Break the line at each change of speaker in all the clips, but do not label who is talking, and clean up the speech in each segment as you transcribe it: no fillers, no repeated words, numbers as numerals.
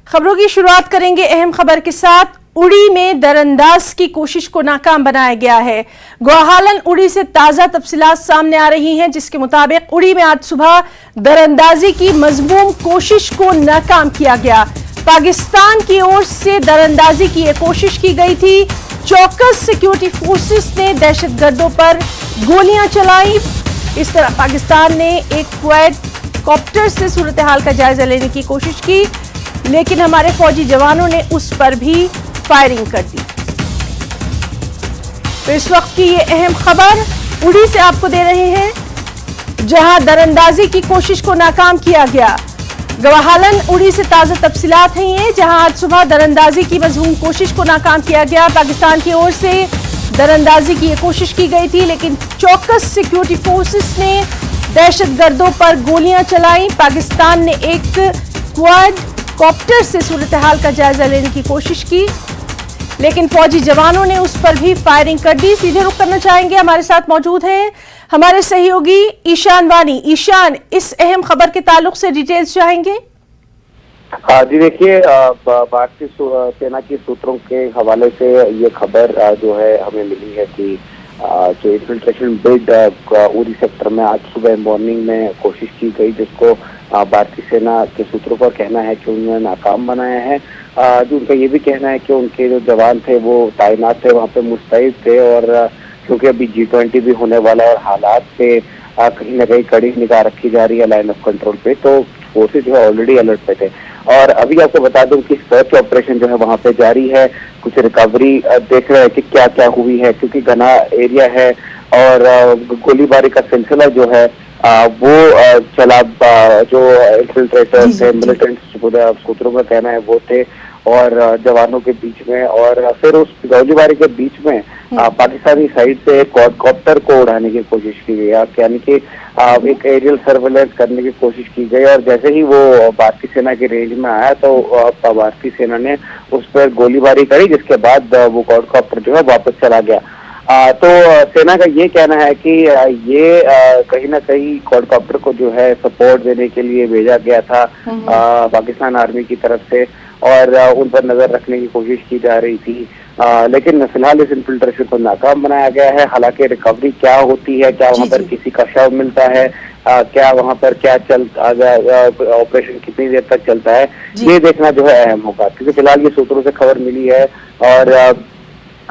खबरों की शुरुआत करेंगे अहम खबर के साथ। उड़ी में दरअंदाज की कोशिश को नाकाम बनाया गया है। ग्वाहालन उड़ी से ताजा तफसीलात सामने आ रही हैं, जिसके मुताबिक उड़ी में आज सुबह दरअंदाजी की मजमूम कोशिश को नाकाम किया गया। पाकिस्तान की ओर से दरअंदाजी की यह कोशिश की गई थी। चौकस सिक्योरिटी फोर्सेस ने दहशतगर्दों पर गोलियां चलाई। इस तरह पाकिस्तान ने एक क्वाड कॉप्टर से सूरत हाल का जायजा लेने की कोशिश की, लेकिन हमारे फौजी जवानों ने उस पर भी फायरिंग कर दी। तो इस वक्त की ये अहम खबर उड़ी से आपको दे रहे हैं, जहां दरअंदाजी की कोशिश को नाकाम किया गया। ग्वाहालन उड़ी से ताजा तफसीलात हैं ये, जहां आज सुबह दरअंदाजी की मजमूम कोशिश को नाकाम किया गया। पाकिस्तान की ओर से दरअंदाजी की यह कोशिश की गई थी, लेकिन चौकस सिक्योरिटी फोर्सेस ने दहशतगर्दों पर गोलियां चलाई। पाकिस्तान ने एक क्वाड कॉप्टर से सूरत हाल का जायजा लेने की कोशिश की, लेकिन फौजी जवानों ने उस पर भी फायरिंग कर दी। सीधे रुख करना चाहेंगे, हमारे साथ मौजूद हैं हमारे सहयोगी ईशान वानी। ईशान, इस अहम खबर के ताल्लुक से डिटेल्स चाहेंगे?
जी देखिए, भारतीय सेना के सूत्रों के हवाले से ये खबर जो है हमें मिली है कि जो इन्फिल्ट्रेशन बिड उरी सेक्टर में आज सुबह मॉर्निंग में कोशिश की गई, जिसको भारतीय सेना के सूत्रों पर कहना है कि उन्होंने नाकाम बनाया है। जो उनका ये भी कहना है कि उनके जो जवान थे वो तैनात थे, वहाँ पे मुस्तैद थे, और क्योंकि अभी G20 भी होने वाला है और हालात पे कहीं ना कहीं कड़ी निगाह रखी जा रही है लाइन ऑफ कंट्रोल पे, तो फोर्सेज जो है ऑलरेडी अलर्ट पे थे। और अभी आपको बता दूं कि सर्च ऑपरेशन जो है वहाँ पे जारी है। कुछ रिकवरी देख रहे हैं कि क्या क्या हुई है, क्योंकि घना एरिया है और गोलीबारी का सिलसिला जो है वो चला। जो इन्फिल्ट्रेटर्स थे, मिलिटेंट सूत्रों का कहना है वो थे, और जवानों के बीच में, और फिर उस गोलीबारी के बीच में पाकिस्तानी साइड से क्वाडकॉप्टर को उड़ाने की कोशिश की गई, यानी कि एक एरियल सर्वेलेंस करने की कोशिश की गई। और जैसे ही वो भारतीय सेना के रेंज में आया तो भारतीय सेना ने उस पर गोलीबारी करी, जिसके बाद वो क्वाडकॉप्टर जो है वापस चला गया। तो सेना का ये कहना है कि ये कहीं ना कहीं क्वाडकॉप्टर को जो है सपोर्ट देने के लिए भेजा गया था पाकिस्तान आर्मी की तरफ से, और उन पर नजर रखने की कोशिश की जा रही थी। लेकिन फिलहाल इस इन्फिल्ट्रेशन को नाकाम बनाया गया है। हालांकि रिकवरी क्या होती है, क्या वहाँ पर किसी का शव मिलता है, क्या वहाँ पर क्या ऑपरेशन कितनी देर तक चलता है, ये देखना जो है अहम होगा, क्योंकि फिलहाल ये सूत्रों से खबर मिली है। और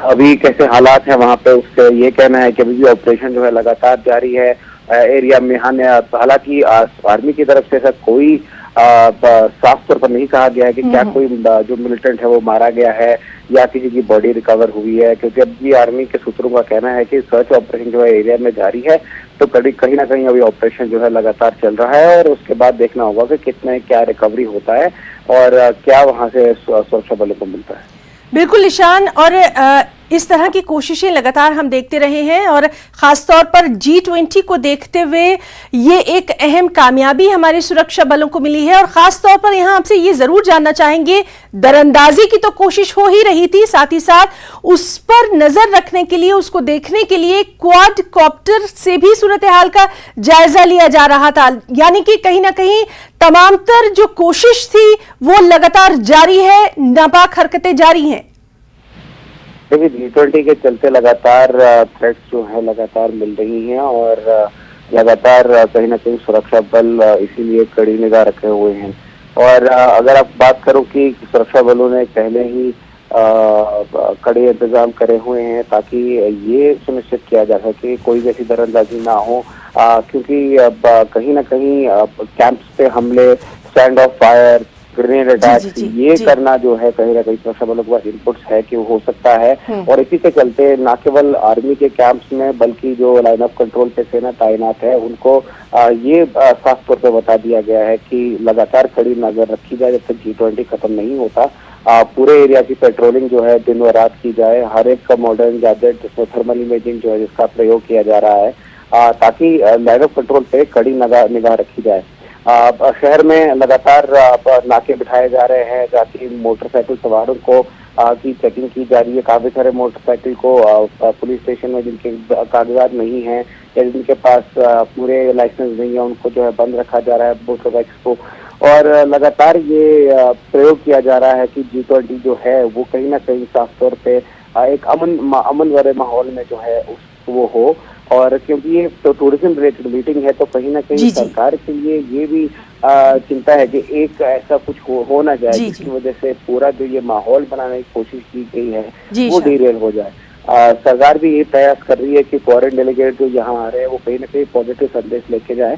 अभी कैसे हालात हैं वहाँ पे, उससे ये कहना है कि अभी भी ऑपरेशन जो है लगातार जारी है एरिया में। हालांकि आर्मी की तरफ से ऐसा कोई साफ तौर पर नहीं कहा गया है कि क्या कोई जो मिलिटेंट है वो मारा गया है या किसी की बॉडी रिकवर हुई है, क्योंकि अब भी आर्मी के सूत्रों का कहना है कि सर्च ऑपरेशन जो है एरिया में जारी है। तो कहीं ना कहीं अभी ऑपरेशन जो है लगातार चल रहा है, और उसके बाद देखना होगा कि कितने क्या रिकवरी होता है और क्या वहाँ से सुरक्षा बलों को मिलता है।
बिल्कुल निशान, और इस तरह की कोशिशें लगातार हम देखते रहे हैं, और खासतौर पर G20 को देखते हुए ये एक अहम कामयाबी हमारे सुरक्षा बलों को मिली है। और खासतौर पर यहाँ आपसे ये जरूर जानना चाहेंगे, दरअंदाजी की तो कोशिश हो ही रही थी, साथ ही साथ उस पर नजर रखने के लिए, उसको देखने के लिए क्वाड कॉप्टर से भी सूरत हाल का जायजा लिया जा रहा था, यानी कि कहीं ना कहीं तमाम तर जो कोशिश थी वो लगातार जारी है, नापाक हरकतें जारी हैं।
देखिए, G20 के चलते लगातार थ्रेट्स जो है लगातार मिल रही हैं, और लगातार कहीं ना कहीं सुरक्षा बल इसीलिए कड़ी निगाह रखे हुए हैं। और अगर आप बात करो कि सुरक्षा बलों ने पहले ही कड़े इंतजाम करे हुए हैं ताकि ये सुनिश्चित किया जा सके कोई भी ऐसी दरअंदाजी ना हो, क्योंकि कहीं ना कहीं कैंप्स पे हमले, stand of fire, grenade attack, ये करना जो है कहीं ना कहीं सुरक्षा बलों के पास इनपुट्स है कि वो हो सकता है। और इसी के चलते न केवल आर्मी के कैंप्स में बल्कि जो लाइन ऑफ कंट्रोल पे सेना तैनात है उनको ये साफ तौर पे बता दिया गया है कि लगातार कड़ी नजर रखी जाए जब तक G20 खत्म नहीं होता। पूरे एरिया की पेट्रोलिंग जो है दिन व रात की जाए, हर एक का मॉडर्न गैजेट जिसमें थर्मल इमेजिंग जो है जिसका प्रयोग किया जा रहा है, ताकि लाइन ऑफ कंट्रोल पे कड़ी निगाह रखी जाए। शहर में लगातार नाके बिठाए जा रहे हैं, जाके मोटरसाइकिल सवारों को की चेकिंग की जा रही है। काफी सारे मोटरसाइकिल को पुलिस स्टेशन में जिनके कागजात नहीं है या जिनके पास पूरे लाइसेंस नहीं है उनको जो है बंद रखा जा रहा है मोटर बाइक्स को। और लगातार ये प्रयोग किया जा रहा है कि G20 जो है वो कहीं ना कहीं साफ तौर पे एक अमन भरे माहौल में जो है वो हो। और क्योंकि ये तो टूरिज्म रिलेटेड मीटिंग है तो कहीं ना कहीं सरकार के लिए ये भी चिंता है कि एक ऐसा कुछ हो ना जाए जिसकी वजह से पूरा जो ये माहौल बनाने की कोशिश की गई है वो डिरेल हो जाए। सरकार भी ये प्रयास कर रही है कि फॉरेन डेलीगेट जो यहाँ आ रहे हैं वो कहीं ना कहीं पॉजिटिव संदेश लेके जाए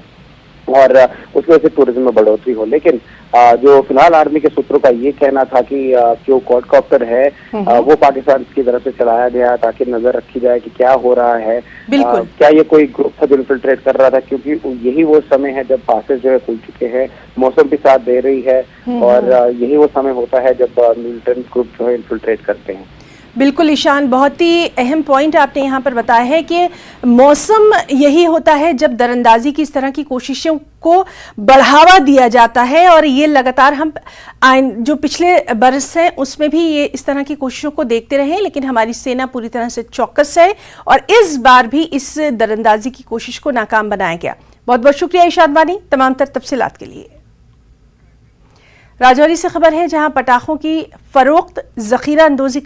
और उसकी वजह से टूरिज्म में बढ़ोतरी हो। लेकिन जो फिलहाल आर्मी के सूत्रों का ये कहना था कि जो क्वाडकॉप्टर है वो पाकिस्तान की तरफ से चलाया गया ताकि नजर रखी जाए कि क्या हो रहा है, क्या ये कोई ग्रुप था जो इन्फिल्ट्रेट कर रहा था, क्योंकि यही वो समय है जब पासेज जो है खुल चुके हैं, मौसम भी साथ दे रही है और यही वो समय होता है जब मिलिटेंट ग्रुप जो है इन्फिल्ट्रेट करते हैं।
बिल्कुल ईशान, बहुत ही अहम पॉइंट आपने यहाँ पर बताया है कि मौसम यही होता है जब दरअंदाजी की इस तरह की कोशिशों को बढ़ावा दिया जाता है और ये लगातार हम जो पिछले बरस हैं उसमें भी ये इस तरह की कोशिशों को देखते रहे, लेकिन हमारी सेना पूरी तरह से चौकस है और इस बार भी इस दरअंदाजी की कोशिश को नाकाम बनाया गया। बहुत बहुत शुक्रिया ईशान वानी तमाम तर तफसीलात के लिए। राजौरी से खबर है जहां पटाखों की फरोख्त जखीरा अंदोजी